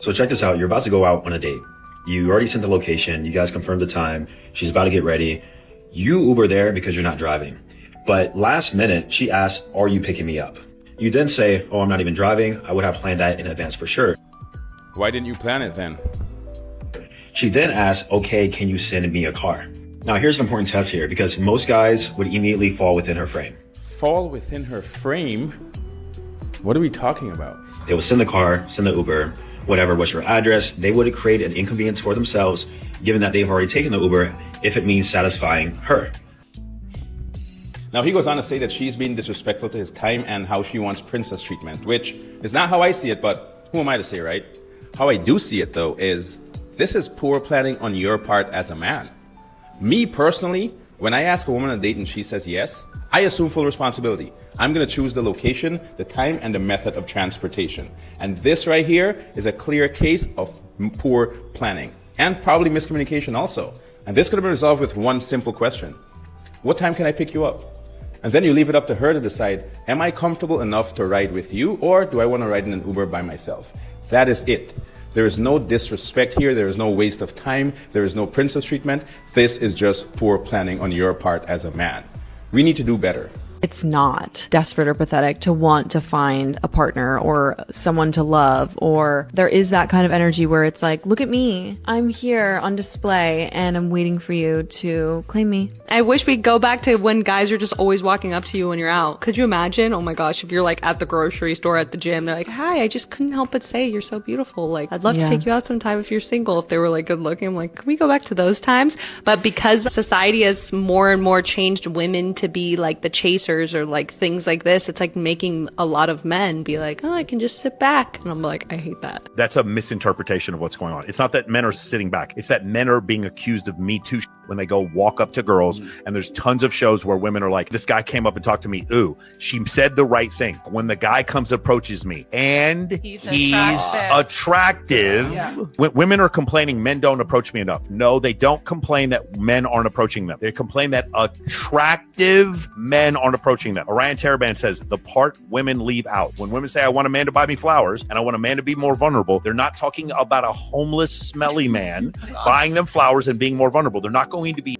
So check this out. You're about to go out on a date. You already sent the location. You guys confirmed the time. She's about to get ready. You Uber there because you're not driving. But last minute, she asks, are you picking me up? You then say, oh, I'm not even driving. I would have planned that in advance for sure. Why didn't you plan it then? She then asks, okay, can you send me a car? Now, here's an important test here because most guys would immediately fall within her frame. Fall within her frame? What are we talking about? They would send the car, send the Uber, whatever was your address. They would create an inconvenience for themselves, given that they've already taken the Uber, if it means satisfying her. Now he goes on to say that she's being disrespectful to his time and how she wants princess treatment, which is not how I see it, but who am I to say, right? How I do see it though is this is poor planning on your part as a man. Me personally, when I ask a woman on a date and she says yes, I assume full responsibility. I'm gonna choose the location, the time, and the method of transportation. And this right here is a clear case of poor planning and probably miscommunication also. And this could have been resolved with one simple question. What time can I pick you up? And then you leave it up to her to decide, am I comfortable enough to ride with you or do I want to ride in an Uber by myself? That is it. There is no disrespect here. There is no waste of time. There is no princess treatment. This is just poor planning on your part as a man. We need to do better. It's not desperate or pathetic to want to find a partner or someone to love, or there is that kind of energy where it's like, look at me, I'm here on display and I'm waiting for you to claim me. I wish we'd go back to when guys are just always walking up to you when you're out. Could you imagine? Oh my gosh, if you're like at the grocery store, at the gym, they're like, hi, I just couldn't help but say you're so beautiful. Like, I'd love to take you out sometime if you're single. If they were like good looking, I'm like, can we go back to those times? But because society has more and more changed women to be like the chasers or like things like this, it's like making a lot of men be like, oh, I can just sit back. And I'm like, I hate that. That's a misinterpretation of what's going on. It's not that men are sitting back. It's that men are being accused of Me Too when they go walk up to girls. And there's tons of shows where women are like, this guy came up and talked to me. Ooh, she said the right thing. When the guy approaches me and he's attractive. Yeah. When women are complaining, men don't approach me enough. No, they don't complain that men aren't approaching them. They complain that attractive men aren't approaching them. Orion Taraban says the part women leave out. When women say, I want a man to buy me flowers and I want a man to be more vulnerable, they're not talking about a homeless, smelly man buying them flowers and being more vulnerable. They're not going to be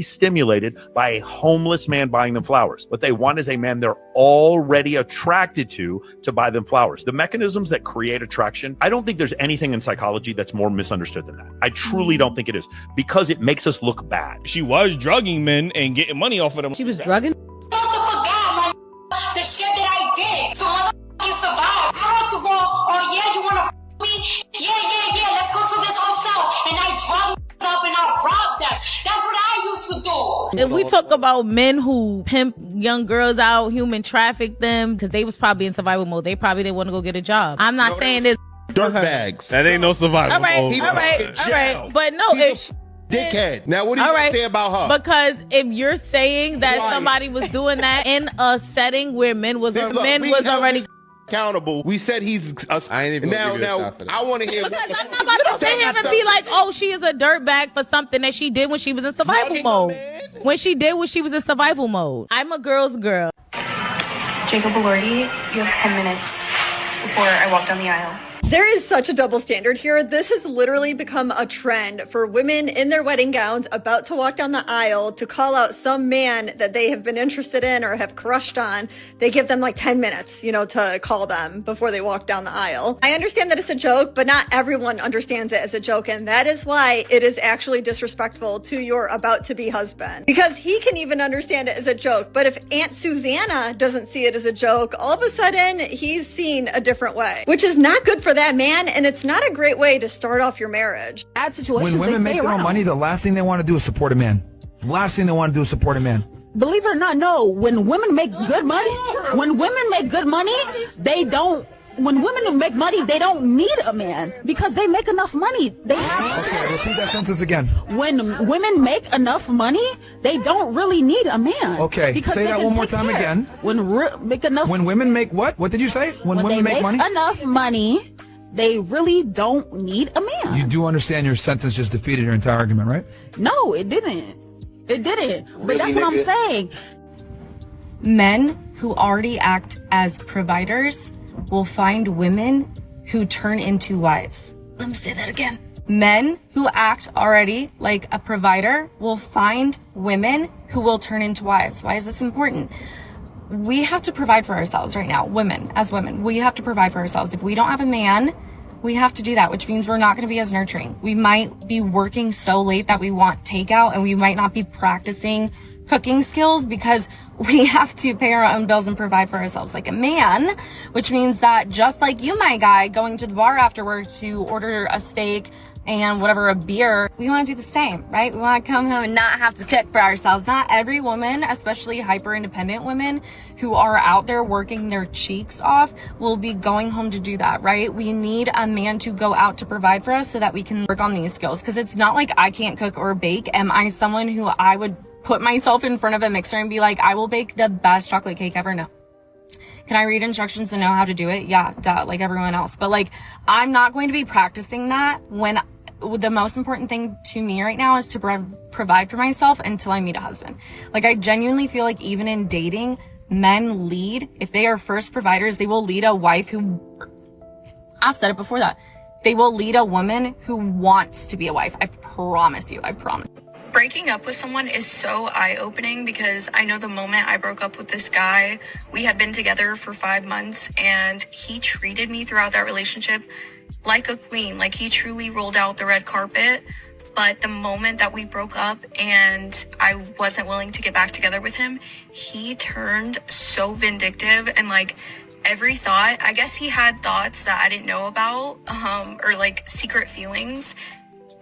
stimulated by a homeless man buying them flowers. What they want is a man they're already attracted to buy them flowers. The mechanisms that create attraction, I don't think there's anything in psychology that's more misunderstood than that. I truly don't think it is, because it makes us look bad. She was drugging men and getting money off of them. She was drugging? The shit that I did to motherfucking survive. I had to go, oh yeah, you wanna me? Yeah, let's go to this hotel. And I drop up and I rob them. That's what I used to do. If we talk about men who pimp young girls out, human traffic them, because they was probably in survival mode. They probably didn't want to go get a job. I'm not saying this. Dirt bags. That ain't no survival. All right. But no, if dickhead. Now, what do you say about her? Because if you're saying that somebody was doing that in a setting where men was already accountable, we said he's. I ain't even now. I want to hear. Because I'm not about to sit here and be like, oh, she is a dirtbag for something that she did when she was in survival mode. When she was in survival mode. I'm a girl's girl. Jacob Elordi, you have 10 minutes before I walk down the aisle. There is such a double standard here. This has literally become a trend for women in their wedding gowns about to walk down the aisle to call out some man that they have been interested in or have crushed on. They give them like 10 minutes, to call them before they walk down the aisle. I understand that it's a joke, but not everyone understands it as a joke. And that is why it is actually disrespectful to your about to be husband, because he can even understand it as a joke. But if Aunt Susanna doesn't see it as a joke, all of a sudden he's seen a different way, which is not good for that man, and it's not a great way to start off your marriage. When women make their own money, the last thing they want to do is support a man. Believe it or not, no. When women make good money, they don't. When women make money, they don't need a man because they make enough money. They have. Okay, repeat that sentence again. When women make enough money, they don't really need a man. Okay, say that one more time again. When women make what? What did you say? When women make money? Enough money, they really don't need a man. You do understand your sentence just defeated your entire argument, right? No, it didn't. But that's what I'm saying. Men who already act as providers will find women who turn into wives. Let me say that again. Men who act already like a provider will find women who will turn into wives. Why is this important? We have to provide for ourselves right now. Women, as women, we have to provide for ourselves. If we don't have a man, we have to do that, which means we're not going to be as nurturing. We might be working so late that we want takeout, and we might not be practicing cooking skills because we have to pay our own bills and provide for ourselves like a man, which means that just like you, my guy, going to the bar afterwards to order a steak and whatever, a beer, we want to do the same, right? We want to come home and not have to cook for ourselves. Not every woman, especially hyper independent women who are out there working their cheeks off, will be going home to do that, right? We need a man to go out to provide for us so that we can work on these skills. Because it's not like I can't cook or bake. Am I someone who I would put myself in front of a mixer and be like, I will bake the best chocolate cake ever? No. Can I read instructions and know how to do it? Yeah, duh, like everyone else. But like, I'm not going to be practicing that when the most important thing to me right now is to provide for myself until I meet a husband. Like, I genuinely feel like even in dating, men lead. If they are first providers, they will lead a wife who, I said it before that, they will lead a woman who wants to be a wife. I promise you, I promise. Breaking up with someone is so eye-opening because I know the moment I broke up with this guy, we had been together for 5 months and he treated me throughout that relationship like a queen. Like, he truly rolled out the red carpet. But the moment that we broke up and I wasn't willing to get back together with him, he turned so vindictive and like every thought, I guess he had thoughts that I didn't know about, or like secret feelings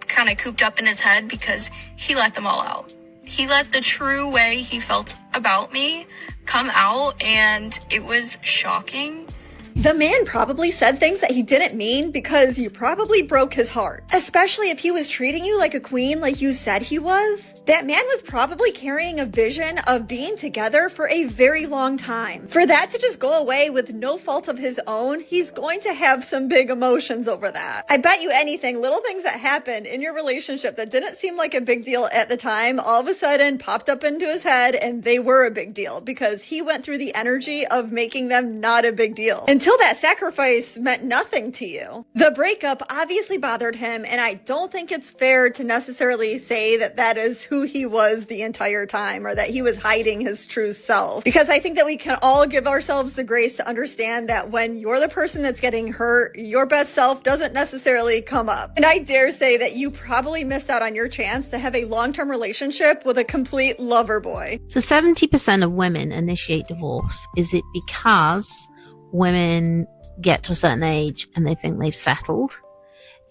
kind of cooped up in his head because he let them all out. He let the true way he felt about me come out, and it was shocking. The man probably said things that he didn't mean because you probably broke his heart. Especially if he was treating you like a queen like you said he was. That man was probably carrying a vision of being together for a very long time. For that to just go away with no fault of his own, he's going to have some big emotions over that. I bet you anything, little things that happened in your relationship that didn't seem like a big deal at the time, all of a sudden popped up into his head and they were a big deal because he went through the energy of making them not a big deal. Until that sacrifice meant nothing to you. The breakup obviously bothered him, and I don't think it's fair to necessarily say that that is who he was the entire time or that he was hiding his true self. Because I think that we can all give ourselves the grace to understand that when you're the person that's getting hurt, your best self doesn't necessarily come up. And I dare say that you probably missed out on your chance to have a long-term relationship with a complete lover boy. So 70% of women initiate divorce. Is it because women get to a certain age and they think they've settled?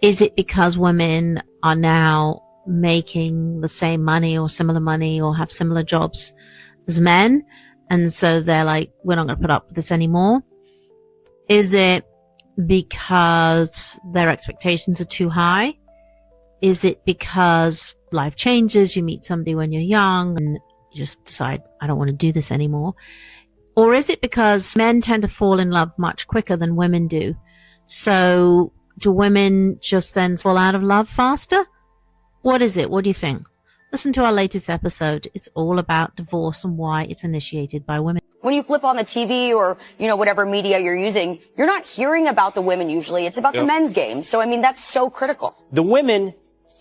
Is it because women are now making the same money or similar money or have similar jobs as men, and so they're like, we're not going to put up with this anymore? Is it because their expectations are too high? Is it because life changes, you meet somebody when you're young and you just decide, I don't want to do this anymore? Or is it because men tend to fall in love much quicker than women do? So do women just then fall out of love faster? What is it? What do you think? Listen to our latest episode. It's all about divorce and why it's initiated by women. When you flip on the TV or, whatever media you're using, you're not hearing about the women usually. It's about the men's game. So, that's so critical. The women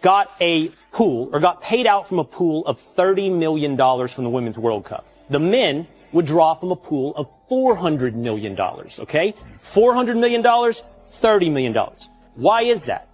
got a pool or got paid out from a pool of $30 million from the Women's World Cup. The men would draw from a pool of $400 million, okay? $400 million, $30 million. Why is that?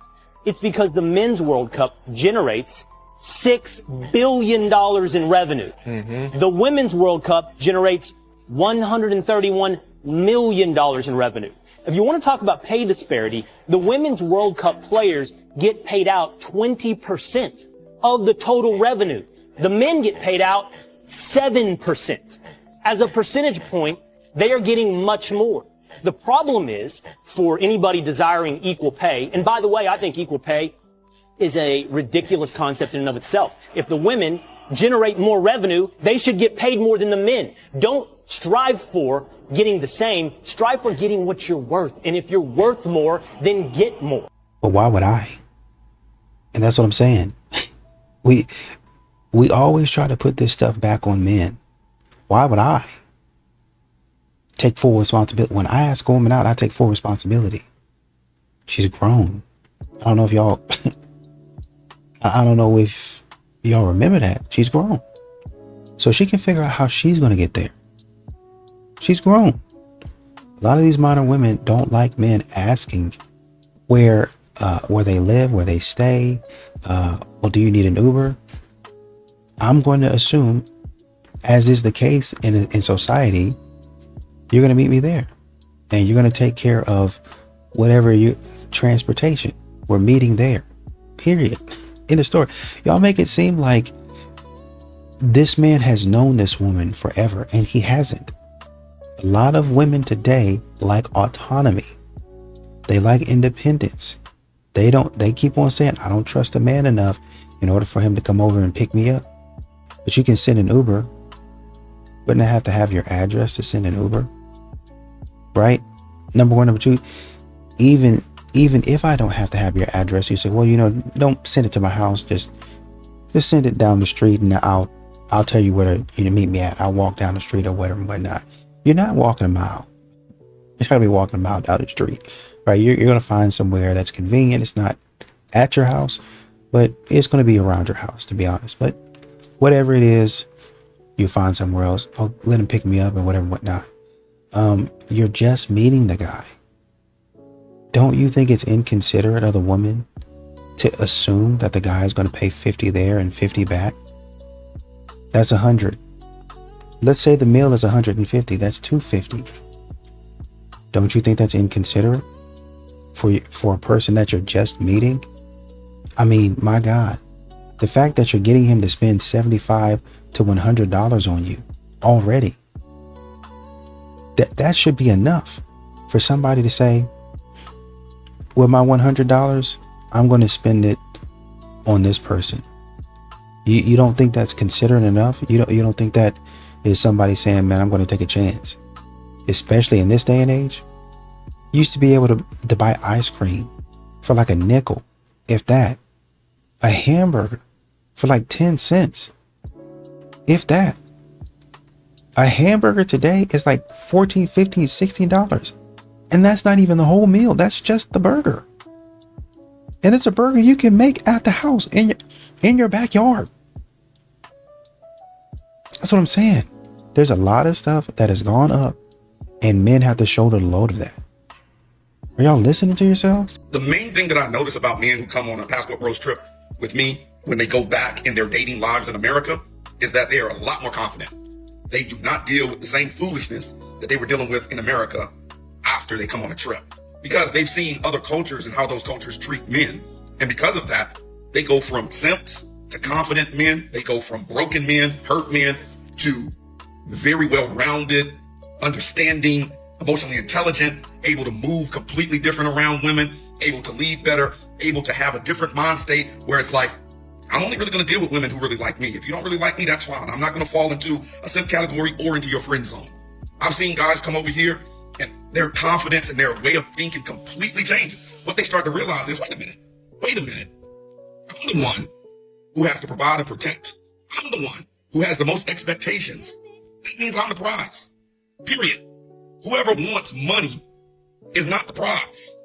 It's because the Men's World Cup generates $6 billion in revenue. Mm-hmm. The Women's World Cup generates $131 million in revenue. If you want to talk about pay disparity, the Women's World Cup players get paid out 20% of the total revenue. The men get paid out 7%. As a percentage point, they are getting much more. The problem is, for anybody desiring equal pay, and by the way, I think equal pay is a ridiculous concept in and of itself. If the women generate more revenue, they should get paid more than the men. Don't strive for getting the same. Strive for getting what you're worth. And if you're worth more, then get more. But why would I? And that's what I'm saying. We always try to put this stuff back on men. Why would I take full responsibility? When I ask a woman out, I take full responsibility. She's grown. I don't know if y'all, I don't know if y'all remember that. She's grown. So she can figure out how she's going to get there. She's grown. A lot of these modern women don't like men asking where they live, where they stay. Well, do you need an Uber? I'm going to assume, as is the case in society, you're going to meet me there, and you're going to take care of whatever transportation. We're meeting there. Period. In the story, y'all make it seem like this man has known this woman forever, and he hasn't. A lot of women today like autonomy. They like independence. They keep on saying, I don't trust a man enough in order for him to come over and pick me up. But you can send an Uber. Wouldn't I have to have your address to send an Uber? Right? Number one. Number two, even if I don't have to have your address, you say, well, don't send it to my house. Just send it down the street, and I'll tell you where to meet me at. I'll walk down the street or whatever and whatnot. You're not walking a mile. You're going to be walking a mile down the street, right? You're going to find somewhere that's convenient. It's not at your house, but it's going to be around your house, to be honest. But whatever it is, you find somewhere else. Oh, let him pick me up and whatever and whatnot. You're just meeting the guy. Don't you think it's inconsiderate of the woman to assume that the guy is going to pay 50 there and 50 back? That's 100. Let's say the meal is 150. That's 250. Don't you think that's inconsiderate for a person that you're just meeting? I mean, my God, the fact that you're getting him to spend $75 to $100 on you already, that should be enough for somebody to say, with my $100, I'm going to spend it on this person. You don't think that's considerate enough? You don't think that is somebody saying, man, I'm going to take a chance? Especially in this day and age, you used to be able to buy ice cream for like a nickel, if that. A hamburger for like 10 cents, if that. A hamburger today is like $14, $15, $16. And that's not even the whole meal. That's just the burger. And it's a burger you can make at the house in your backyard. That's what I'm saying. There's a lot of stuff that has gone up, and men have to shoulder the load of that. Are y'all listening to yourselves? The main thing that I notice about men who come on a Passport Bros trip with me when they go back in their dating lives in America is that they are a lot more confident. They do not deal with the same foolishness that they were dealing with in America after they come on a trip, because they've seen other cultures and how those cultures treat men. And because of that, they go from simps to confident men. They go from broken men, hurt men, to very well-rounded, understanding, emotionally intelligent, able to move completely different around women, able to lead better, able to have a different mind state where it's like, I'm only really going to deal with women who really like me. If you don't really like me, that's fine. I'm not going to fall into a simp category or into your friend zone. I've seen guys come over here and their confidence and their way of thinking completely changes. What they start to realize is, wait a minute. I'm the one who has to provide and protect. I'm the one who has the most expectations. That means I'm the prize. Period. Whoever wants money is not the prize.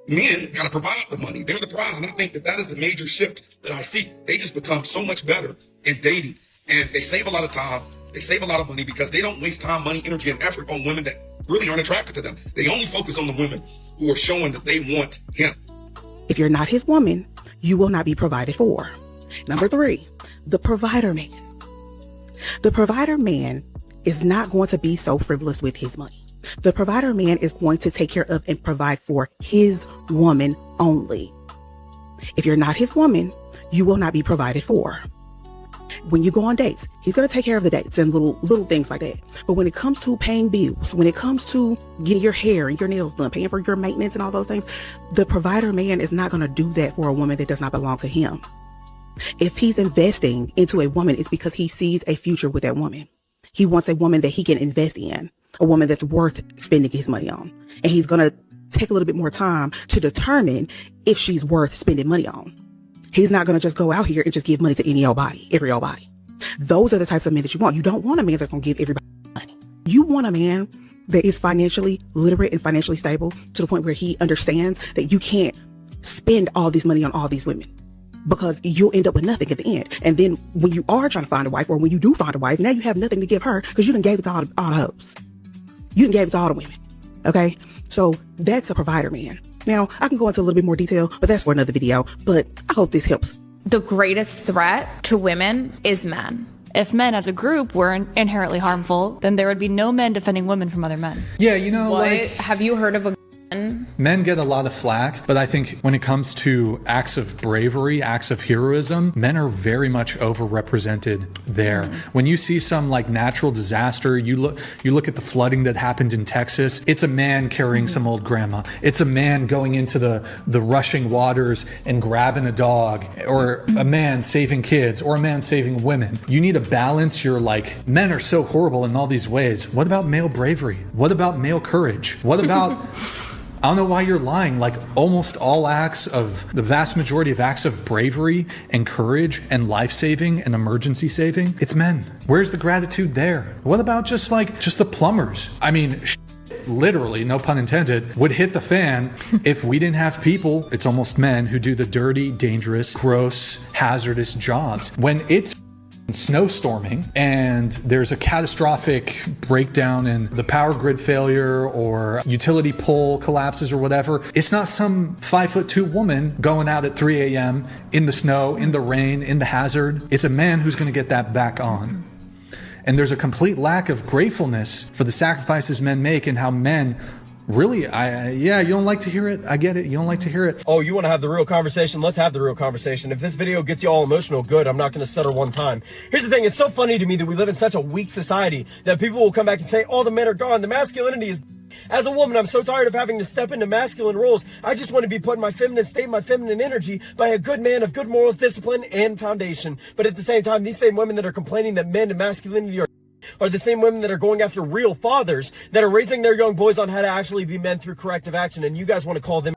Men got to provide the money. They're the prize. And I think that is the major shift that I see. They just become so much better in dating, and they save a lot of time. They save a lot of money because they don't waste time, money, energy, and effort on women that really aren't attracted to them. They only focus on the women who are showing that they want him. If you're not his woman, you will not be provided for. Number 3, the provider man. The provider man is not going to be so frivolous with his money. The provider man is going to take care of and provide for his woman only. If you're not his woman, you will not be provided for. When you go on dates, he's going to take care of the dates and little things like that. But when it comes to paying bills, when it comes to getting your hair and your nails done, paying for your maintenance and all those things, the provider man is not going to do that for a woman that does not belong to him. If he's investing into a woman, it's because he sees a future with that woman. He wants a woman that he can invest in, a woman that's worth spending his money on. And he's going to take a little bit more time to determine if she's worth spending money on. He's not going to just go out here and just give money to every old body. Those are the types of men that you want. You don't want a man that's going to give everybody money. You want a man that is financially literate and financially stable to the point where he understands that you can't spend all this money on all these women, because you'll end up with nothing at the end. And then when you are trying to find a wife, or when you do find a wife, now you have nothing to give her because you done gave it to all the hoes. You done gave it to all the women. Okay? So that's a provider man. Now, I can go into a little bit more detail, but that's for another video. But I hope this helps. The greatest threat to women is men. If men as a group were inherently harmful, then there would be no men defending women from other men. Yeah, you know, like, have you heard of a men get a lot of flack, but I think when it comes to acts of bravery, acts of heroism, men are very much overrepresented there. When you see some like natural disaster, you look at the flooding that happened in Texas, it's a man carrying some old grandma. It's a man going into the rushing waters and grabbing a dog, or a man saving kids, or a man saving women. You need to balance your, like, men are so horrible in all these ways. What about male bravery? What about male courage? What about I don't know why you're lying. Like, almost all the vast majority of acts of bravery and courage and life-saving and emergency saving, it's men. Where's the gratitude there? What about just the plumbers? I mean, literally, no pun intended, would hit the fan if we didn't have people, it's almost men, who do the dirty, dangerous, gross, hazardous jobs. When it's snowstorming and there's a catastrophic breakdown in the power grid failure, or utility pole collapses or whatever, it's not some 5'2" woman going out at 3 a.m. in the snow, in the rain, in the hazard. It's a man who's going to get that back on. And there's a complete lack of gratefulness for the sacrifices men make, and how men really, you don't like to hear it. I get it. You don't like to hear it. Oh, you want to have the real conversation? Let's have the real conversation. If this video gets you all emotional, good. I'm not going to stutter one time. Here's the thing. It's so funny to me that we live in such a weak society that people will come back and say, oh, the men are gone. The masculinity is... As a woman, I'm so tired of having to step into masculine roles. I just want to be put in my feminine state, my feminine energy, by a good man of good morals, discipline, and foundation. But at the same time, these same women that are complaining that men and masculinity are the same women that are going after real fathers that are raising their young boys on how to actually be men through corrective action, and you guys want to call them...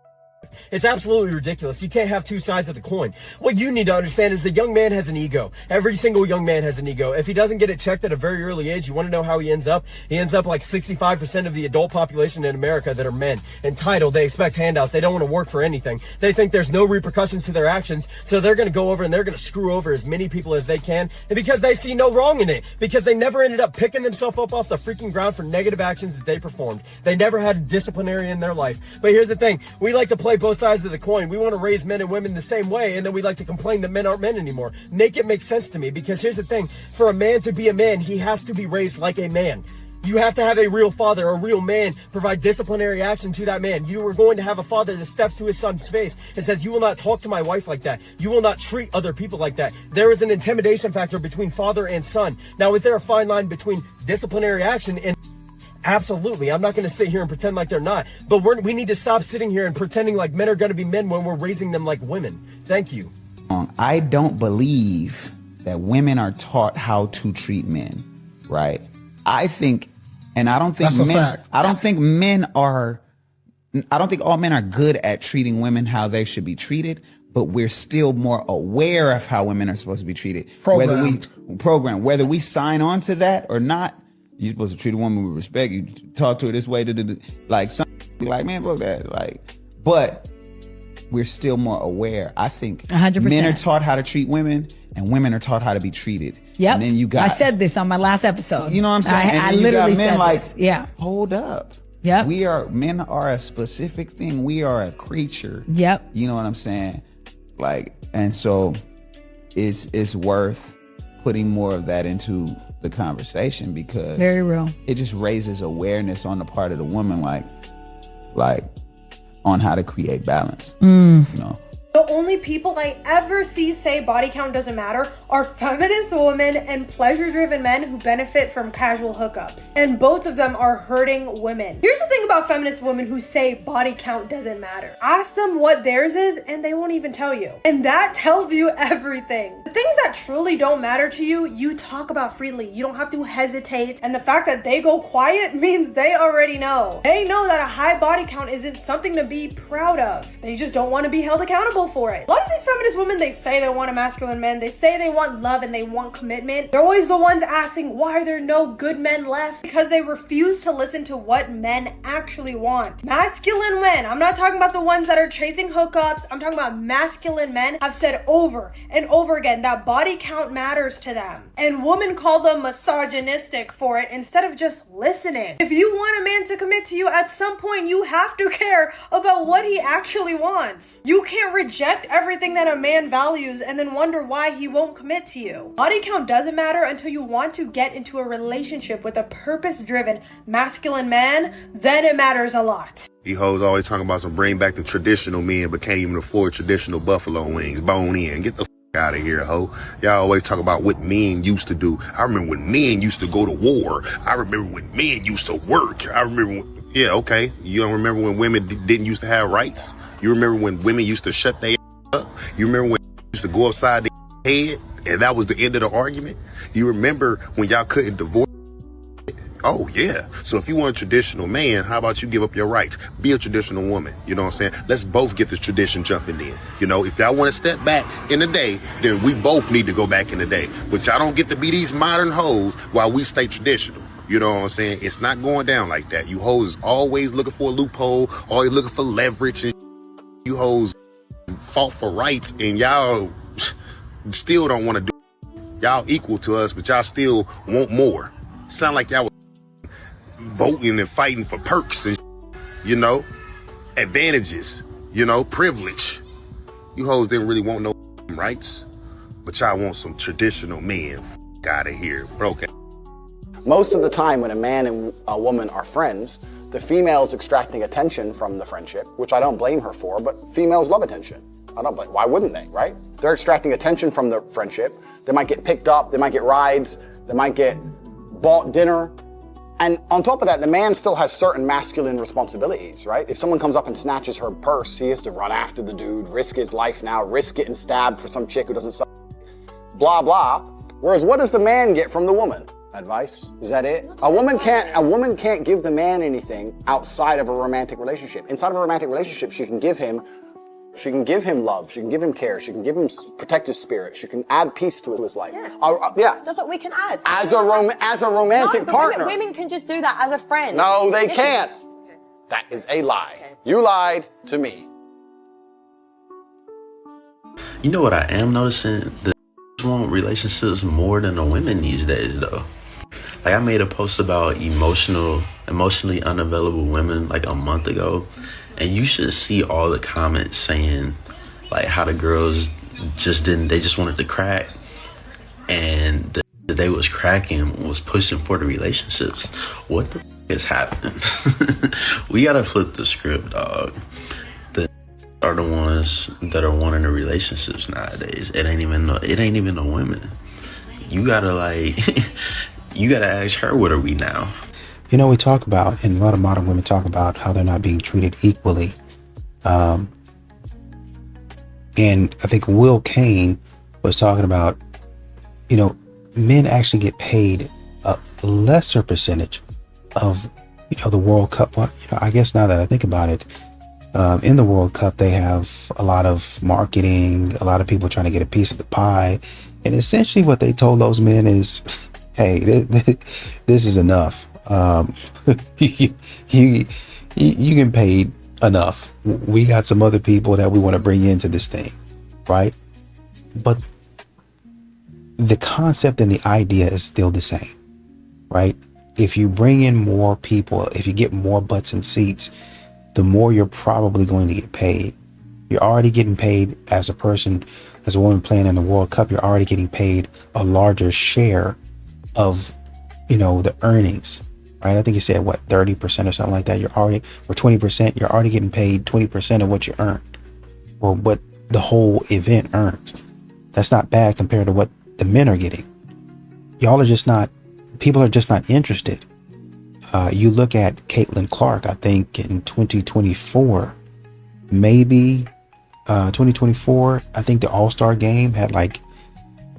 It's absolutely ridiculous. You can't have two sides of the coin. What you need to understand is the young man has an ego. Every single young man has an ego. If he doesn't get it checked at a very early age, you want to know how he ends up? He ends up like 65% of the adult population in America that are men. Entitled, they expect handouts, they don't want to work for anything. They think there's no repercussions to their actions, so they're going to go over and they're going to screw over as many people as they can, and because they see no wrong in it, because they never ended up picking themselves up off the freaking ground for negative actions that they performed. They never had a disciplinary in their life. But here's the thing, we like to play both sides of the coin. We want to raise men and women the same way, and then we like to complain that men aren't men anymore. Make it make sense to me, because here's the thing, for a man to be a man, he has to be raised like a man. You have to have a real father, a real man, provide disciplinary action to that man. You are going to have a father that steps to his son's face and says, you will not talk to my wife like that. You will not treat other people like that. There is an intimidation factor between father and son. Now, is there a fine line between disciplinary action and... Absolutely. I'm not going to sit here and pretend like they're not, but we need to stop sitting here and pretending like men are going to be men when we're raising them like women. Thank you. I don't believe that women are taught how to treat men, right? I think, and I don't think That's a men, fact. I don't think all men are good at treating women how they should be treated, but we're still more aware of how women are supposed to be treated. Whether we sign on to that or not. You're supposed to treat a woman with respect. You talk to her this way. Like, some be like, man, fuck that. Like, but we're still more aware. I think 100%. Men are taught how to treat women, and women are taught how to be treated. Yep. And then you got... I said this on my last episode. You know what I'm saying? I literally said this. Yeah. Hold up. Yep. Men are a specific thing. We are a creature. Yep. You know what I'm saying? Like, and so it's worth putting more of that into the conversation, because very real. It just raises awareness on the part of the woman, like on how to create balance. You know. The only people I ever see say body count doesn't matter are feminist women and pleasure-driven men who benefit from casual hookups. And both of them are hurting women. Here's the thing about feminist women who say body count doesn't matter. Ask them what theirs is and they won't even tell you. And that tells you everything. The things that truly don't matter to you, you talk about freely. You don't have to hesitate. And the fact that they go quiet means they already know. They know that a high body count isn't something to be proud of. They just don't want to be held accountable for for it. A lot of these feminist women, they say they want a masculine man, they say they want love and they want commitment. They're always the ones asking, why are there no good men left? Because they refuse to listen to what men actually want. Masculine men, I'm not talking about the ones that are chasing hookups, I'm talking about masculine men, have said over and over again that body count matters to them. And women call them misogynistic for it instead of just listening. If you want a man to commit to you, at some point you have to care about what he actually wants. You can't reject everything that a man values and then wonder why he won't commit to you. Body count doesn't matter until you want to get into a relationship with a purpose-driven masculine man, then it matters a lot. You hoes always talking about some bring back the traditional men, but can't even afford traditional buffalo wings, bone in. Get the out of here, ho. Y'all always talk about what men used to do. I remember when men used to go to war. I remember when men used to work. I remember when, yeah, okay. You don't remember when women didn't used to have rights? You remember when women used to shut their up? You remember when used to go upside their head and that was the end of the argument? You remember when y'all couldn't divorce? Oh, yeah. So if you want a traditional man, how about you give up your rights? Be a traditional woman. You know what I'm saying? Let's both get this tradition jumping in. You know, if y'all want to step back in the day, then we both need to go back in the day. But y'all don't get to be these modern hoes while we stay traditional. You know what I'm saying? It's not going down like that. You hoes is always looking for a loophole, always looking for leverage. And you hoes fought for rights and y'all still don't want to do it. Y'all equal to us, but y'all still want more. Sound like y'all voting and fighting for perks and you know, advantages, you know, privilege. You hoes didn't really want no rights, but y'all want some traditional men. Out of here, broken. Most of the time when a man and a woman are friends, the female is extracting attention from the friendship, which I don't blame her for, but females love attention. I don't blame, why wouldn't they, right? They're extracting attention from the friendship. They might get picked up, they might get rides, they might get bought dinner. And on top of that, the man still has certain masculine responsibilities, right? If someone comes up and snatches her purse, he has to run after the dude, risk his life now, risk getting stabbed for some chick who doesn't suck, blah, blah. Whereas what does the man get from the woman? Advice? Is that it? A woman can't give the man anything outside of a romantic relationship. Inside of a romantic relationship, she can give him love, she can give him care, she can give him protect his spirit, she can add peace to his life. Yeah. That's what we can add. As a romantic partner. Women can just do that as a friend. No, they can't. Okay. That is a lie. Okay. You lied to me. You know what I am noticing? The want relationships more than the women these days, though. Like, I made a post about emotionally unavailable women like a month ago, and you should see all the comments saying like how the girls they just wanted to crack, and the they was cracking was pushing for the relationships. What the is happening? We gotta flip the script, dog. Are the ones that are wanting the relationships nowadays. It ain't even the women. You gotta you gotta ask her, what are we now? You know, we talk about, and a lot of modern women talk about how they're not being treated equally. And I think Will Kane was talking about, you know, men actually get paid a lesser percentage of, you know, the World Cup. You know, I guess now that I think about it, in the World Cup, they have a lot of marketing, a lot of people trying to get a piece of the pie. And essentially what they told those men is, hey, this is enough. You get paid enough. We got some other people that we want to bring into this thing, right? But the concept and the idea is still the same, right? If you bring in more people, if you get more butts and seats, the more you're probably going to get paid. You're already getting paid as a person, as a woman playing in the World Cup, you're already getting paid a larger share of, you know, the earnings, right? I think you said, what, 30% or something like that. You're already, or 20%, you're already getting paid 20% of what you earned, or what the whole event earns. That's not bad compared to what the men are getting. Y'all are just not, people are just not interested. You look at Caitlin Clark, I think in 2024, maybe 2024, I think the All-Star game had like,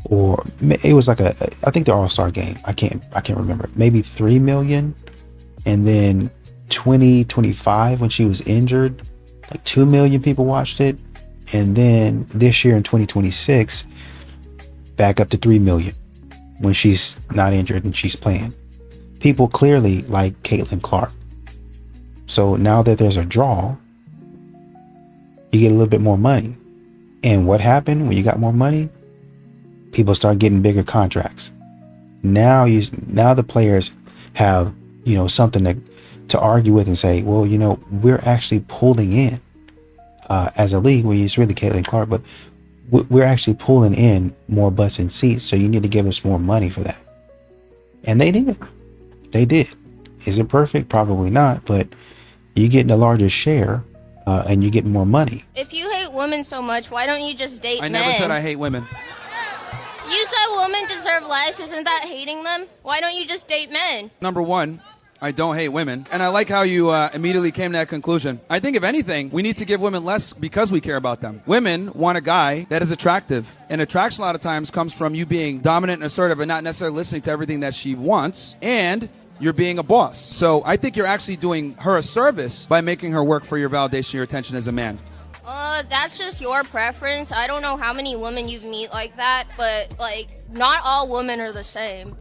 or it was like I think the All-Star game, I can't remember, maybe 3 million. And then 2025, when she was injured, like 2 million people watched it. And then this year in 2026, back up to 3 million when she's not injured and she's playing. People clearly like Caitlin Clark. So now that there's a draw, you get a little bit more money. And what happened when you got more money? People start getting bigger contracts. Now the players have, something to argue with and say, well, we're actually pulling in as a league. Well, it's really Caitlin Clark, but we're actually pulling in more butts and seats. So you need to give us more money for that. And they did. They did. Is it perfect? Probably not, but you're getting a larger share and you're getting more money. If you hate women so much, why don't you just date men? I never said I hate women. You said women deserve less. Isn't that hating them? Why don't you just date men? Number one, I don't hate women. And I like how you immediately came to that conclusion. I think if anything, we need to give women less because we care about them. Women want a guy that is attractive. And attraction a lot of times comes from you being dominant and assertive and not necessarily listening to everything that she wants. And you're being a boss. So I think you're actually doing her a service by making her work for your validation, your attention as a man. That's just your preference. I don't know how many women you've met like that, but, not all women are the same.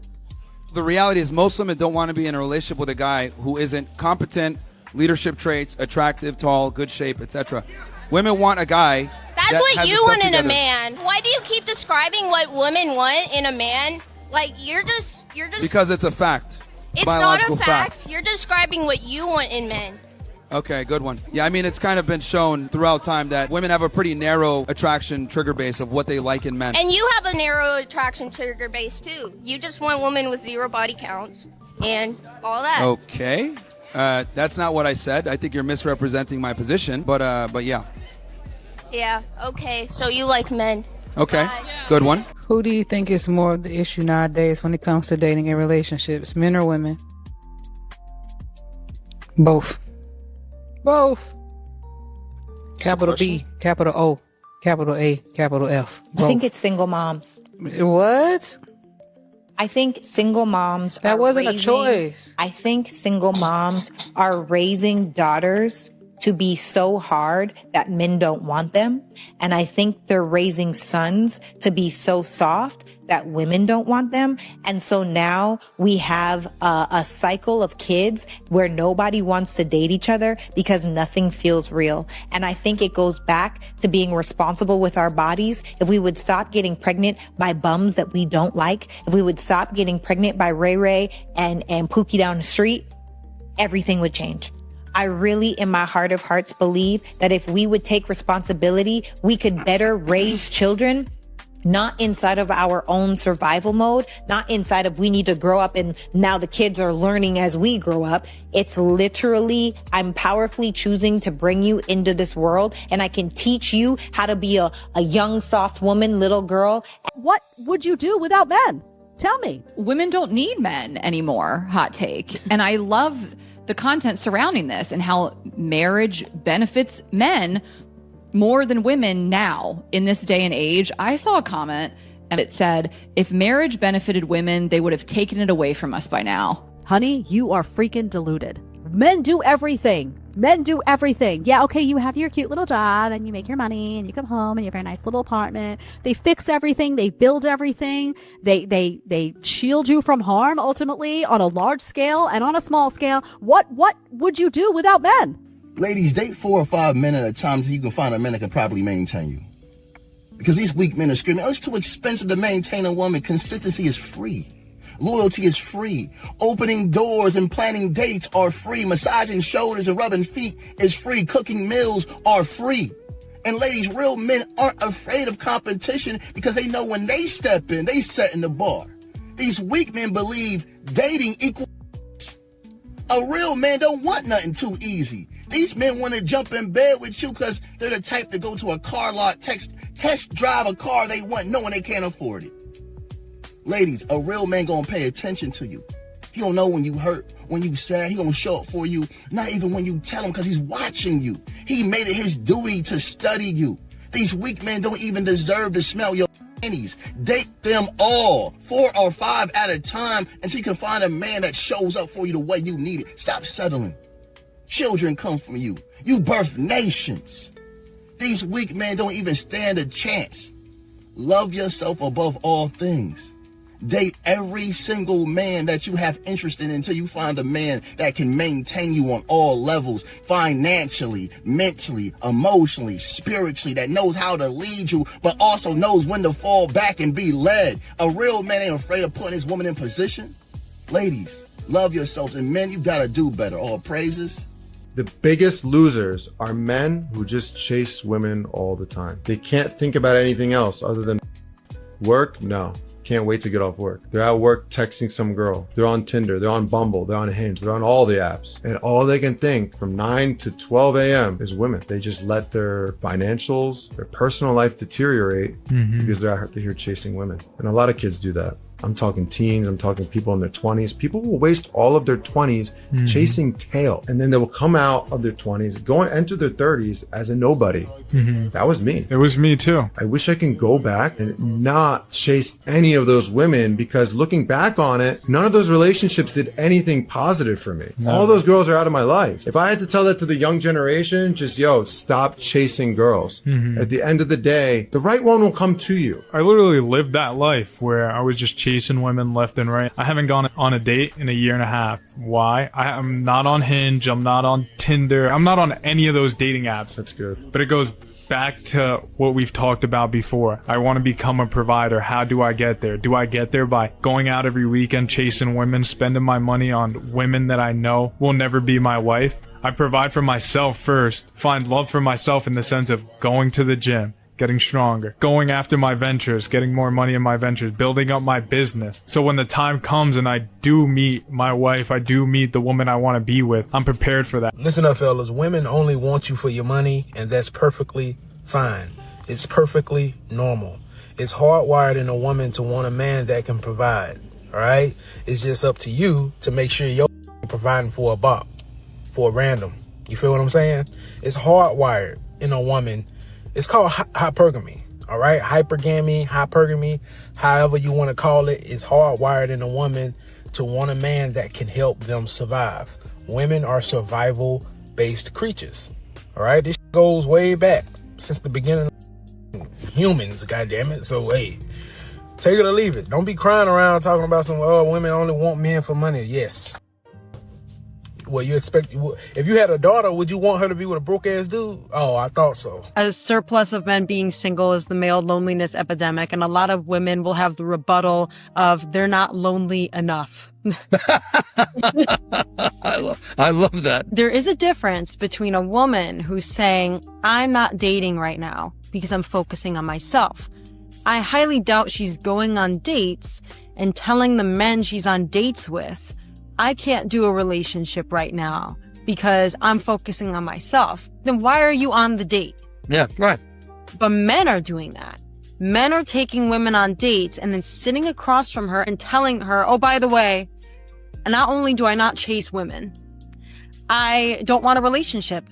The reality is most women don't want to be in a relationship with a guy who isn't competent, leadership traits, attractive, tall, good shape, etc. Women want a guy That's that what has you his stuff want in a together. man. Why do you keep describing what women want in a man? You're just... Because it's a fact. It's Biological not a fact. You're describing what you want in men. Okay, good one. Yeah, I mean, it's kind of been shown throughout time that women have a pretty narrow attraction trigger base of what they like in men. And you have a narrow attraction trigger base, too. You just want women with 0 body counts and all that. Okay. That's not what I said. I think you're misrepresenting my position, but yeah. Yeah, okay. So you like men. Okay, good one. Who do you think is more of the issue nowadays when it comes to dating and relationships, men or women? Both. Both. Capital B, capital O, capital A, capital F. Both. I think it's single moms. What? I think single moms That wasn't a choice. I think single moms are raising daughters to be so hard that men don't want them. And I think they're raising sons to be so soft that women don't want them. And so now we have a cycle of kids where nobody wants to date each other because nothing feels real. And I think it goes back to being responsible with our bodies. If we would stop getting pregnant by bums that we don't like, if we would stop getting pregnant by Ray Ray and Pookie down the street, everything would change. I really, in my heart of hearts, believe that if we would take responsibility, we could better raise children, not inside of our own survival mode, not inside of we need to grow up and now the kids are learning as we grow up. It's literally, I'm powerfully choosing to bring you into this world and I can teach you how to be a young, soft woman, little girl. What would you do without men? Tell me. Women don't need men anymore, hot take. And I love the content surrounding this and how marriage benefits men more than women now in this day and age. I saw a comment and it said, if marriage benefited women, they would have taken it away from us by now. Honey, you are freaking deluded. Men do everything. Men do everything. Yeah, okay, you have your cute little job and you make your money and you come home and you have a nice little apartment. They fix everything. They build everything. They shield you from harm ultimately on a large scale and on a small scale. What would you do without men? Ladies, date 4 or 5 men at a time so you can find a man that can properly maintain you. Because these weak men are screaming, oh, it's too expensive to maintain a woman. Consistency is free. Loyalty is free. Opening doors and planning dates are free. Massaging shoulders and rubbing feet is free. Cooking meals are free. And ladies, real men aren't afraid of competition because they know when they step in, they set in the bar. These weak men believe dating equals. A real man don't want nothing too easy. These men want to jump in bed with you because they're the type to go to a car lot, test drive a car they want knowing they can't afford it. Ladies, a real man gonna pay attention to you. He don't know when you hurt, when you sad. He gonna show up for you, not even when you tell him because he's watching you. He made it his duty to study you. These weak men don't even deserve to smell your panties. Date them all, 4 or 5 at a time until you can find a man that shows up for you the way you need it. Stop settling. Children come from you. You birth nations. These weak men don't even stand a chance. Love yourself above all things. Date every single man that you have interest in until you find a man that can maintain you on all levels, financially, mentally, emotionally, spiritually, that knows how to lead you, but also knows when to fall back and be led. A real man ain't afraid of putting his woman in position. Ladies, love yourselves, and men, you gotta do better. All praises. The biggest losers are men who just chase women all the time. They can't think about anything else other than work. No. Can't wait to get off work. They're at work texting some girl. They're on Tinder. They're on Bumble. They're on Hinge. They're on all the apps. And all they can think from 9 to 12 a.m. is women. They just let their financials, their personal life deteriorate because they're out here chasing women. And a lot of kids do that. I'm talking teens. I'm talking people in their 20s. People will waste all of their 20s chasing tail. And then they will come out of their 20s, enter their 30s as a nobody. That was me. It was me too. I wish I can go back and not chase any of those women, because looking back on it, none of those relationships did anything positive for me. No. All those girls are out of my life. If I had to tell that to the young generation, just, stop chasing girls. At the end of the day, the right one will come to you. I literally lived that life where I was just chasing women left and right. I haven't gone on a date in a year and a half. Why? I'm not on Hinge. I'm not on Tinder. I'm not on any of those dating apps. That's good. But it goes back to what we've talked about before. I want to become a provider. How do I get there? Do I get there by going out every weekend, chasing women, spending my money on women that I know will never be my wife? I provide for myself first, find love for myself in the sense of going to the gym, getting stronger, going after my ventures, getting more money in my ventures, building up my business. So when the time comes and I do meet my wife, I do meet the woman I want to be with, I'm prepared for that. Listen up, fellas. Women only want you for your money, and that's perfectly fine. It's perfectly normal. It's hardwired in a woman to want a man that can provide. All right? It's just up to you to make sure you're providing for a bop, for a random. You feel what I'm saying? It's hardwired in a woman. It's called hypergamy, all right? Hypergamy, hypergamy, however you want to call it, is hardwired in a woman to want a man that can help them survive. Women are survival-based creatures, all right? This goes way back since the beginning of humans, goddammit. So, hey, take it or leave it. Don't be crying around talking about women only want men for money. Yes. Well, you expect, if you had a daughter, would you want her to be with a broke ass dude? Oh, I thought so. A surplus of men being single is the male loneliness epidemic, and a lot of women will have the rebuttal of they're not lonely enough. I love that. There is a difference between a woman who's saying, I'm not dating right now because I'm focusing on myself. I highly doubt she's going on dates and telling the men she's on dates with, I can't do a relationship right now because I'm focusing on myself. Then why are you on the date? Yeah, right. But men are doing that. Men are taking women on dates and then sitting across from her and telling her, oh, by the way, not only do I not chase women, I don't want a relationship.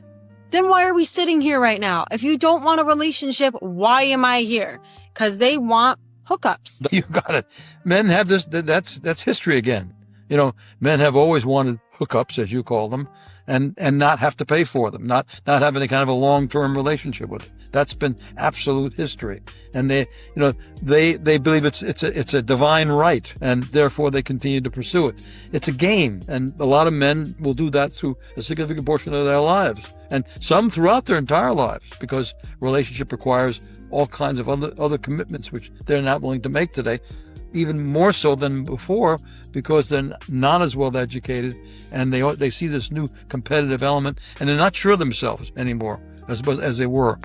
Then why are we sitting here right now? If you don't want a relationship, why am I here? Because they want hookups. You got it. Men have this, that's history again. You know, men have always wanted hookups, as you call them, and not have to pay for them, not have any kind of a long-term relationship with it. That's been absolute history. And they believe it's a divine right, and therefore they continue to pursue it. It's a game, and a lot of men will do that through a significant portion of their lives, and some throughout their entire lives, because relationship requires all kinds of other commitments which they're not willing to make today, even more so than before, because they're not as well educated, and they see this new competitive element, and they're not sure of themselves anymore as they were.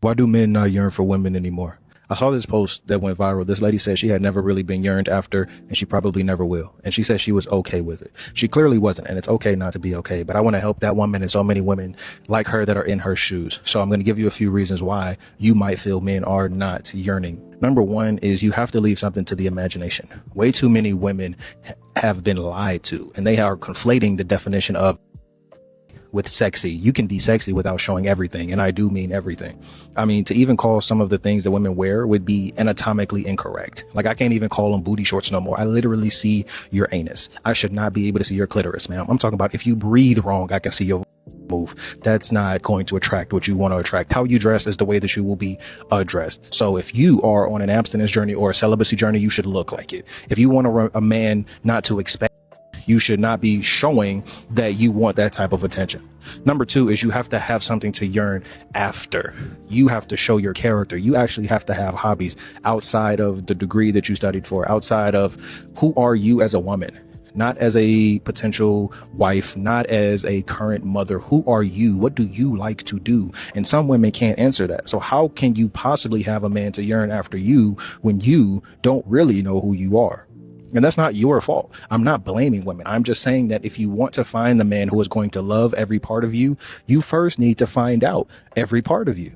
Why do men not yearn for women anymore? I saw this post that went viral. This lady said she had never really been yearned after, and she probably never will. And she said she was okay with it. She clearly wasn't, and it's okay not to be okay. But I want to help that woman and so many women like her that are in her shoes. So I'm going to give you a few reasons why you might feel men are not yearning. Number one is you have to leave something to the imagination. Way too many women have been lied to, and they are conflating the definition of with sexy. You can be sexy without showing everything. And I do mean everything. I mean, to even call some of the things that women wear would be anatomically incorrect. Like, I can't even call them booty shorts no more. I literally see your anus. I should not be able to see your clitoris, ma'am. I'm talking about if you breathe wrong, I can see your move. That's not going to attract what you want to attract. How you dress is the way that you will be addressed. So if you are on an abstinence journey or a celibacy journey, you should look like it. If you want a man not to expect, you should not be showing that you want that type of attention. Number two is you have to have something to yearn after. You have to show your character. You actually have to have hobbies outside of the degree that you studied for, outside of who are you as a woman, not as a potential wife, not as a current mother. Who are you? What do you like to do? And some women can't answer that. So how can you possibly have a man to yearn after you when you don't really know who you are? And that's not your fault. I'm not blaming women. I'm just saying that if you want to find the man who is going to love every part of you, you first need to find out every part of you.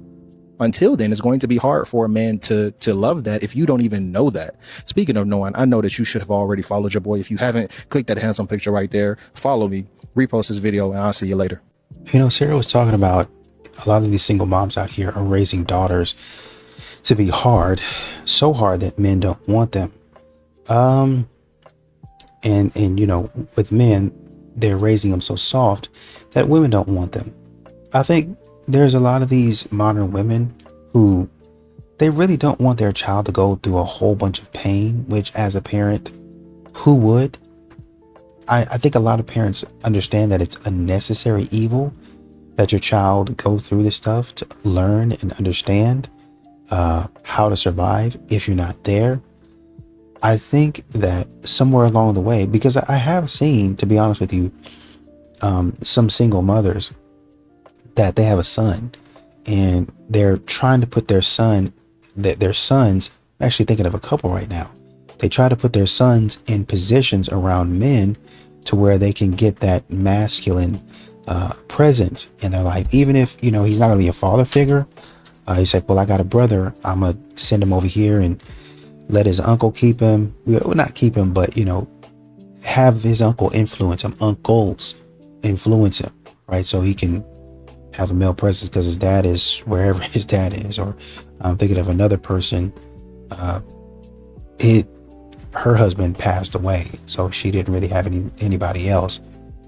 Until then, it's going to be hard for a man to love that if you don't even know that. Speaking of knowing, I know that you should have already followed your boy. If you haven't, click that handsome picture right there. Follow me, repost this video, and I'll see you later. You know, Sarah was talking about a lot of these single moms out here are raising daughters to be hard, so hard that men don't want them. And you know, with men, they're raising them so soft that women don't want them. I think there's a lot of these modern women who they really don't want their child to go through a whole bunch of pain, which as a parent, who would? I think a lot of parents understand that it's a necessary evil that your child go through this stuff to learn and understand how to survive if you're not there. I think that somewhere along the way, because I have seen, to be honest with you, some single mothers that they have a son and they're trying to put their sons, I'm actually thinking of a couple right now. They try to put their sons in positions around men to where they can get that masculine presence in their life. Even if, you know, he's not going to be a father figure. He's like, well, I got a brother. I'm going to send him over here and let his uncle keep him. Well, not keep him, but, you know, have his uncle influence him, uncles influence him, right? So he can have a male presence because his dad is wherever his dad is. Or I'm thinking of another person. Her husband passed away, so she didn't really have anybody else.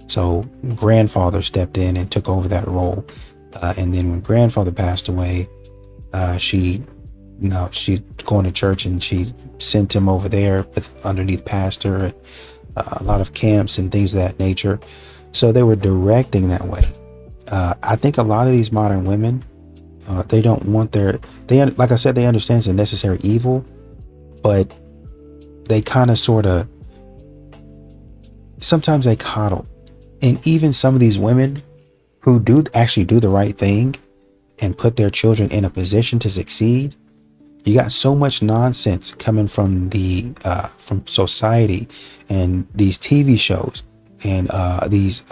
So grandfather stepped in and took over that role. And then when grandfather passed away, she's going to church and she sent him over there with underneath pastor and a lot of camps and things of that nature. So they were directing that way. I think a lot of these modern women, they don't want like I said, they understand it's a necessary evil, but they kind of sort of, sometimes they coddle. And even some of these women who do actually do the right thing and put their children in a position to succeed, you got so much nonsense coming from from society and these TV shows and these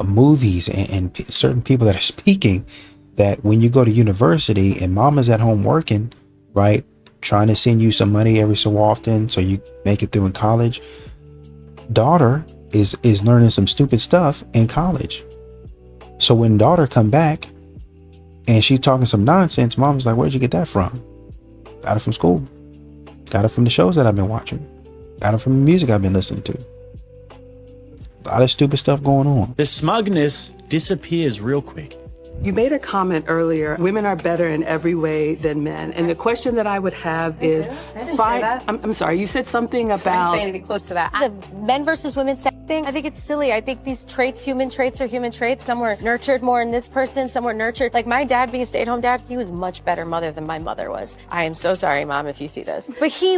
movies and certain people that are speaking, that when you go to university and mama's at home working, right, trying to send you some money every so often so you make it through in college, daughter is learning some stupid stuff in college. So when daughter come back and she's talking some nonsense, mom's like, where'd you get that from? Got it from school. Got it from the shows that I've been watching. Got it from the music I've been listening to. A lot of stupid stuff going on. The smugness disappears real quick. You made a comment earlier, women are better in every way than men. And the question that I would have is, I'm sorry, you said something about... I didn't say anything close to that. The men versus women thing, I think it's silly. I think these traits, human traits, are human traits. Some were nurtured more in this person, some were nurtured. Like my dad being a stay-at-home dad, he was much better mother than my mother was. I am so sorry, Mom, if you see this. But he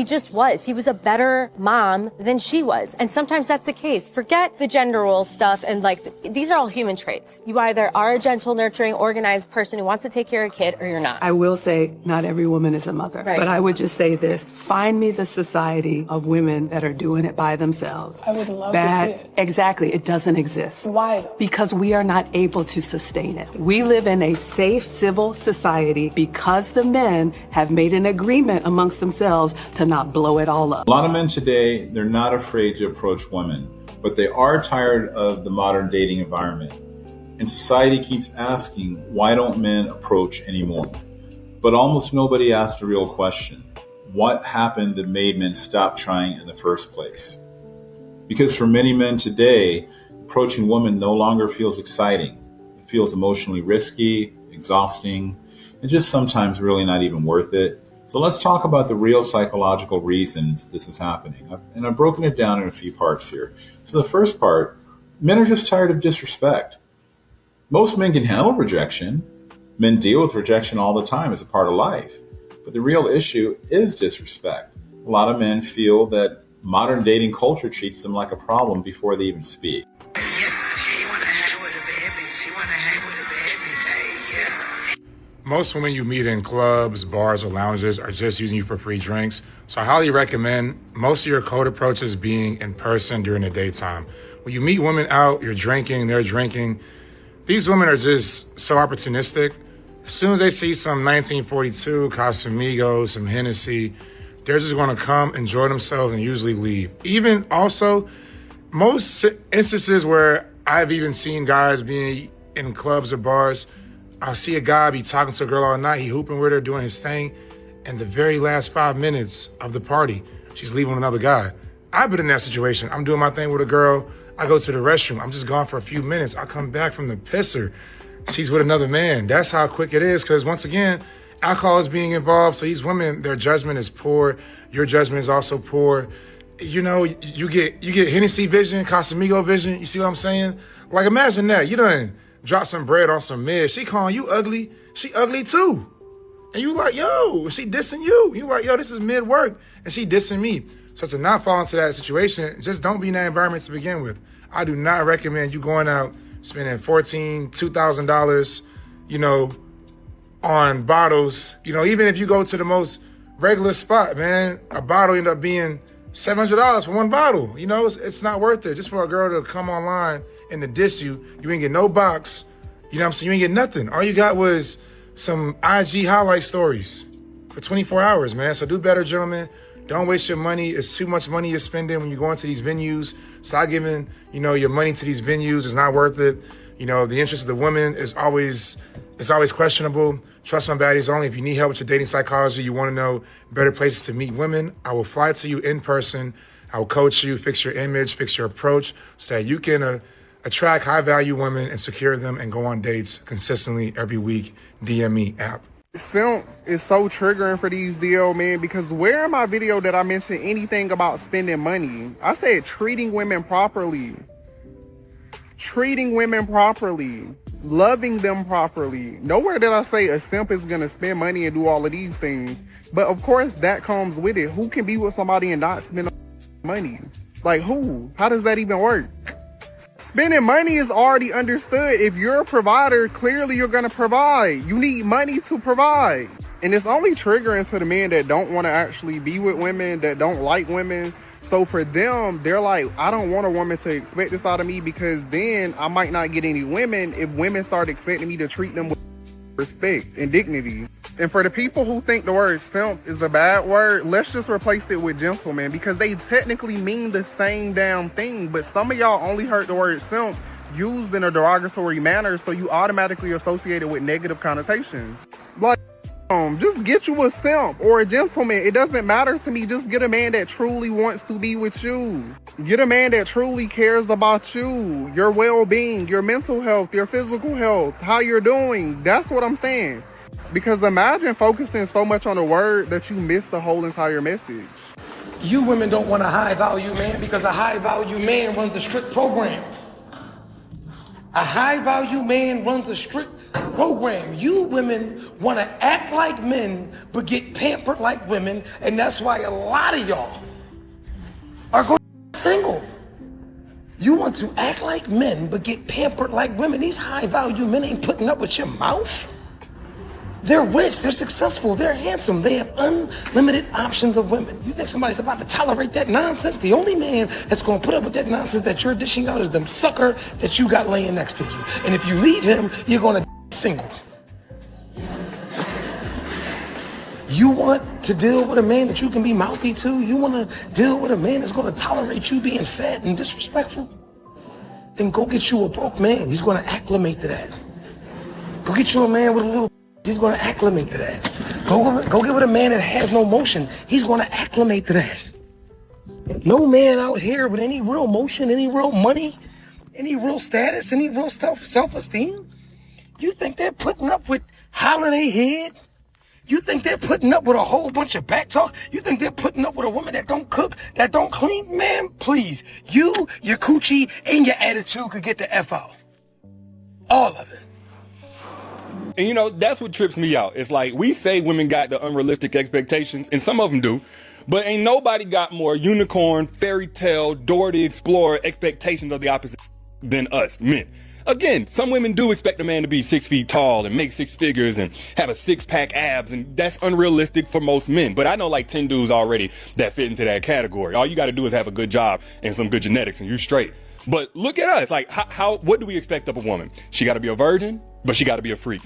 just was. He was a better mom than she was. And sometimes that's the case. Forget the gender role stuff and these are all human traits. You either are a gentle, nurturing, organized person who wants to take care of a kid or you're not. I will say not every woman is a mother, right. But I would just say this, find me the society of women that are doing it by themselves. I would love to see it. Exactly, it doesn't exist. Why? Because we are not able to sustain it. We live in a safe, civil society because the men have made an agreement amongst themselves to not blow it all up. A lot of men today, they're not afraid to approach women. but they are tired of the modern dating environment. And society keeps asking, why don't men approach anymore? But almost nobody asks the real question. What happened that made men stop trying in the first place? Because for many men today, approaching women no longer feels exciting. It feels emotionally risky, exhausting, and just sometimes really not even worth it. So let's talk about the real psychological reasons this is happening. And I've broken it down in a few parts here. So the first part, men are just tired of disrespect. Most men can handle rejection. Men deal with rejection all the time as a part of life. But the real issue is disrespect. A lot of men feel that modern dating culture treats them like a problem before they even speak. Most women you meet in clubs, bars, or lounges are just using you for free drinks. So I highly recommend most of your code approaches being in person during the daytime. When you meet women out, you're drinking, they're drinking. These women are just so opportunistic. As soon as they see some 1942, Casamigos, some Hennessy, they're just going to come, enjoy themselves, and usually leave. Even also, most instances where I've even seen guys being in clubs or bars, I'll see a guy be talking to a girl all night, he hooping with her, doing his thing, and the very last 5 minutes of the party, she's leaving with another guy. I've been in that situation. I'm doing my thing with a girl, I go to the restroom, I'm just gone for a few minutes, I come back from the pisser, she's with another man. That's how quick it is, because once again, alcohol is being involved, so these women, their judgment is poor, your judgment is also poor. You know, you get Hennessy vision, Casamigo vision, you see what I'm saying? Like imagine that, you done drop some bread on some mid. She calling you ugly. She ugly too. And you like, yo, she dissing you. You like, yo, this is mid work. And she dissing me. So to not fall into that situation, just don't be in that environment to begin with. I do not recommend you going out spending $1,400, $2,000, you know, on bottles. You know, even if you go to the most regular spot, man, a bottle end up being $700 for one bottle. You know, it's not worth it. Just for a girl to come online and to diss you, you ain't get no box. You know what I'm saying? You ain't get nothing. All you got was some IG highlight stories for 24 hours, man. So do better, gentlemen. Don't waste your money. It's too much money you're spending when you go into these venues. Stop giving, you know, your money to these venues. It's not worth it. You know, the interest of the women is always questionable. Trust my baddies only. If you need help with your dating psychology, you want to know better places to meet women, I will fly to you in person. I will coach you, fix your image, fix your approach so that you can attract high-value women and secure them and go on dates consistently every week. DM me app. SIMP is so triggering for these DL men because where in my video did I mention anything about spending money? I said treating women properly. Treating women properly. Loving them properly. Nowhere did I say a simp is gonna spend money and do all of these things. But of course that comes with it. Who can be with somebody and not spend money? Like who? How does that even work? Spending money is already understood. If you're a provider, clearly you're gonna provide. You need money to provide. And it's only triggering to the men that don't want to actually be with women, that don't like women. So for them, they're like, I don't want a woman to expect this out of me because then I might not get any women if women start expecting me to treat them with respect and dignity. And for the people who think the word simp is a bad word, let's just replace it with gentleman because they technically mean the same damn thing. But some of y'all only heard the word simp used in a derogatory manner, so you automatically associate it with negative connotations. Like, just get you a simp or a gentleman. It doesn't matter to me. Just get a man that truly wants to be with you. Get a man that truly cares about you, your well-being, your mental health, your physical health, how you're doing. That's what I'm saying. Because imagine focusing so much on a word that you miss the whole entire message. You women don't want a high-value man because a high-value man runs a strict program. A high-value man runs a strict program. You women want to act like men but get pampered like women, and that's why a lot of y'all are going single. You want to act like men but get pampered like women. These high-value men ain't putting up with your mouth. They're rich, they're successful, they're handsome, they have unlimited options of women. You think somebody's about to tolerate that nonsense? The only man that's gonna put up with that nonsense that you're dishing out is the sucker that you got laying next to you. And if you leave him, you're gonna single. You want to deal with a man that you can be mouthy to? You want to deal with a man that's going to tolerate you being fat and disrespectful? Then go get you a broke man. He's going to acclimate to that. Go get you a man with a little. He's going to acclimate to that. Go get with a man that has no motion. He's going to acclimate to that. No man out here with any real motion, any real money, any real status, any real self-esteem. You think they're putting up with holiday head? You think they're putting up with a whole bunch of back talk? You think they're putting up with a woman that don't cook, that don't clean? Man, please. You, your coochie, and your attitude could get the F out. All of it. And you know, that's what trips me out. It's like we say women got the unrealistic expectations, and some of them do, but ain't nobody got more unicorn, fairy tale, Dora the Explorer expectations of the opposite than us, men. Again, some women do expect a man to be 6 feet tall and make six figures and have a six-pack abs, and that's unrealistic for most men. But I know like 10 dudes already that fit into that category. All you got to do is have a good job and some good genetics, and you're straight. But look at us. Like, what do we expect of a woman? She got to be a virgin, but she got to be a freak.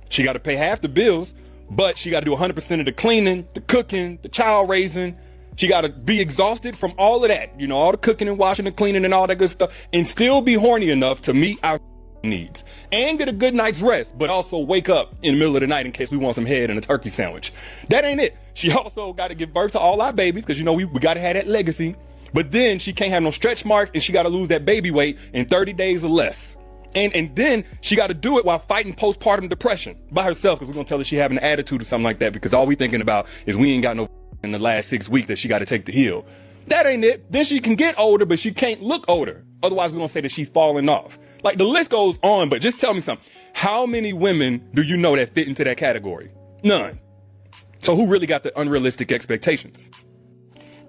She got to pay half the bills, but she got to do 100% of the cleaning, the cooking, the child raising. She got to be exhausted from all of that, you know, all the cooking and washing and cleaning and all that good stuff, and still be horny enough to meet our needs and get a good night's rest, but also wake up in the middle of the night in case we want some head and a turkey sandwich. That ain't it. She also got to give birth to all our babies because, you know, we got to have that legacy. But then she can't have no stretch marks, and she got to lose that baby weight in 30 days or less. And then she got to do it while fighting postpartum depression by herself, because we're going to tell her she having an attitude or something like that, because all we thinking about is we ain't got no in the last 6 weeks that she got to take to heal. That ain't it. Then she can get older, but she can't look older. Otherwise, we're going to say that she's falling off. Like, the list goes on, but just tell me something. How many women do you know that fit into that category? None. So who really got the unrealistic expectations?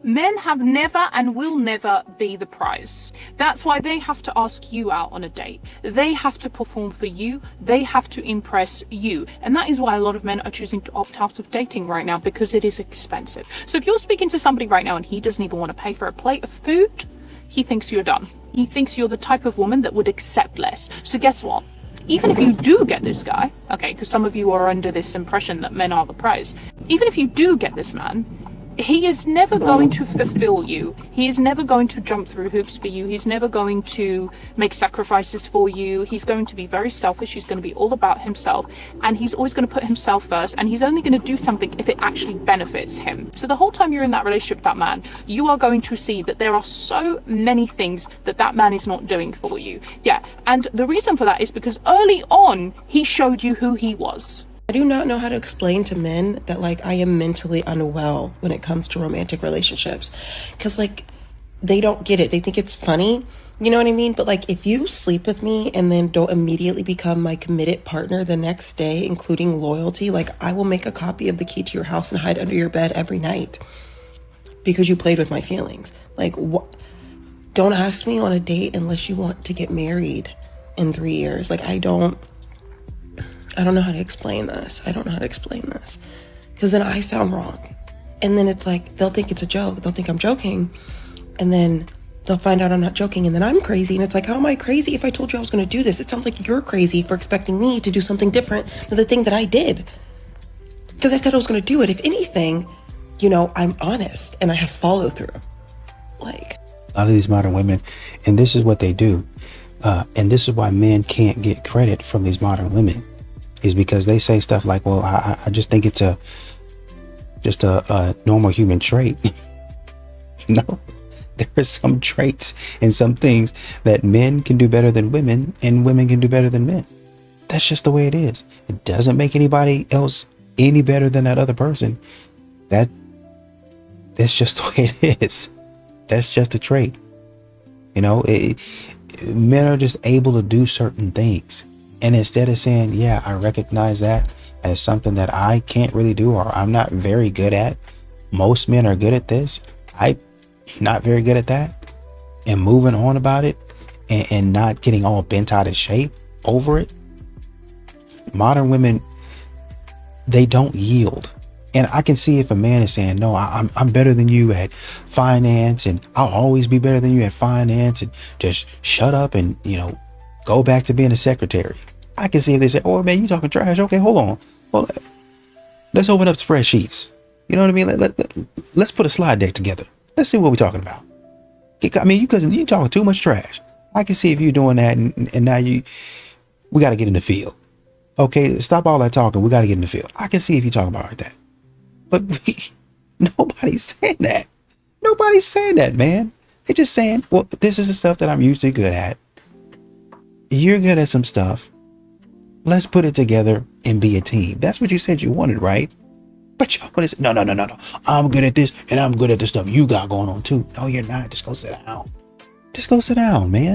Men have never and will never be the prize. That's why they have to ask you out on a date. They have to perform for you. They have to impress you. And that is why a lot of men are choosing to opt out of dating right now, because it is expensive. So if you're speaking to somebody right now and he doesn't even want to pay for a plate of food, he thinks you're done. He thinks you're the type of woman that would accept less. So guess what? Even if you do get this guy, okay, because some of you are under this impression that men are the prize. Even if you do get this man, he is never going to fulfill you. He is never going to jump through hoops for you. He's never going to make sacrifices for you. He's going to be very selfish. He's going to be all about himself, and he's always going to put himself first, and he's only going to do something if it actually benefits him. So the whole time you're in that relationship with that man, you are going to see that there are so many things that that man is not doing for you. Yeah, and the reason for that is because early on, he showed you who he was. I do not know how to explain to men that, like, I am mentally unwell when it comes to romantic relationships. Because, like, they don't get it. They think it's funny. You know what I mean? But, like, if you sleep with me and then don't immediately become my committed partner the next day, including loyalty, like, I will make a copy of the key to your house and hide under your bed every night because you played with my feelings. Like, don't ask me on a date unless you want to get married in 3 years. Like, I don't know how to explain this. I don't know how to explain this. Because then I sound wrong. And then it's like, they'll think it's a joke. They'll think I'm joking. And then they'll find out I'm not joking. And then I'm crazy. And it's like, how am I crazy if I told you I was going to do this? It sounds like you're crazy for expecting me to do something different than the thing that I did. Because I said I was going to do it. If anything, you know, I'm honest and I have follow through. Like, a lot of these modern women, and this is what they do. And this is why men can't get credit from these modern women. Is because they say stuff like, well, I just think it's just a normal human trait. No, there are some traits and some things that men can do better than women, and women can do better than men. That's just the way it is. It doesn't make anybody else any better than that other person. That's just the way it is. That's just a trait. You know, men are just able to do certain things. And instead of saying, yeah, I recognize that as something that I can't really do, or I'm not very good at. Most men are good at this. I'm not very good at that. And moving on about it and not getting all bent out of shape over it. Modern women, they don't yield. And I can see if a man is saying, no, I'm better than you at finance, and I'll always be better than you at finance, and just shut up and, you know, go back to being a secretary. I can see if they say, oh man, you talking trash. Okay, hold on. Well, let's open up spreadsheets. You know what I mean? Let's put a slide deck together. Let's see what we're talking about. I mean, you talking too much trash. I can see if you're doing that, and now we got to get in the field. Okay, stop all that talking. We got to get in the field. I can see if you're talking about that. But nobody's saying that. Nobody's saying that, man. They're just saying, well, this is the stuff that I'm usually good at. You're good at some stuff. Let's put it together and be a team. That's what you said you wanted, right? But y'all want to say, no. I'm good at this, and I'm good at the stuff you got going on too. No, you're not. Just go sit down. Just go sit down, man.